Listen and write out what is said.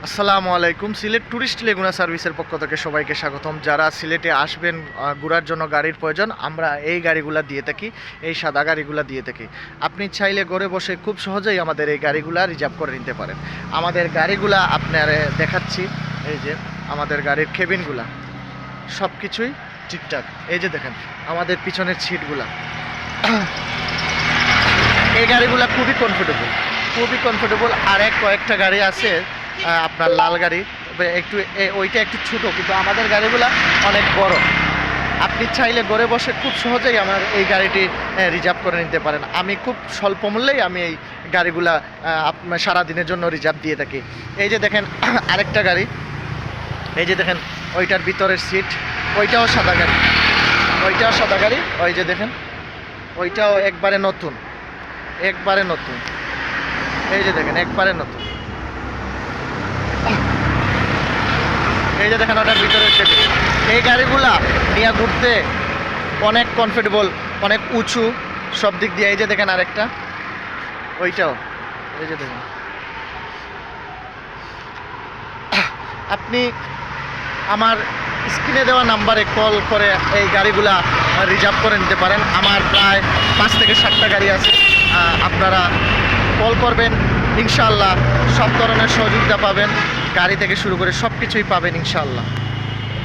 আসসালামু আলাইকুম। সিলেট ট্যুরিস্ট লেগুনা সার্ভিসের পক্ষ থেকে সবাইকে স্বাগতম। যারা সিলেটে আসবেন ঘোরার জন্য গাড়ির প্রয়োজন, আমরা এই গাড়িগুলা দিয়ে থাকি, এই সাদা গাড়িগুলা দিয়ে থাকি। আপনি চাইলে ঘরে বসে খুব সহজেই আমাদের এই গাড়িগুলা রিজার্ভ করে নিতে পারেন। আমাদের গাড়িগুলা আপনার দেখাচ্ছি, এই যে আমাদের গাড়ির কেবিনগুলা সব কিছুই ঠিকঠাক। এই যে দেখেন আমাদের পিছনের সিটগুলা, এই গাড়িগুলা খুবই কমফোর্টেবল। আর কয়েকটা গাড়ি আছে আপনার লাল গাড়ি, তবে একটু ওইটা একটু ছোট, কিন্তু আমাদের গাড়িগুলা অনেক বড়। আপনি চাইলে ঘরে বসে খুব সহজেই আমার এই গাড়িটি রিজার্ভ করে নিতে পারেন। আমি খুব স্বল্প মূল্যেই আমি এই গাড়িগুলা সারাদিনের জন্য রিজার্ভ দিয়ে থাকি। এই যে দেখেন আরেকটা গাড়ি, এই যে দেখেন ওইটার ভিতরের সিট, ওইটাও সাদা গাড়ি, ওই যে দেখেন ওইটাও একবারে নতুন, এই যে দেখেন একবারে নতুন। এই যে দেখেন ওটার ভিতরে এই গাড়িগুলা নিয়ে ঘুরতে অনেক কমফোর্টেবল, অনেক উঁচু সব দিক দিয়ে। এই যে দেখেন আরেকটা, ওইটাও এই যে দেখেন। আপনি আমার স্ক্রিনে দেওয়া নাম্বারে কল করে এই গাড়িগুলা রিজার্ভ করে নিতে পারেন। আমার প্রায় 5 থেকে 7টা গাড়ি আছে। আপনারা কল করবেন, ইনশাআল্লাহ সব ধরনের সহযোগিতা পাবেন, গাড়ি থেকে শুরু করে সব কিছুই পাবেন ইনশাআল্লাহ।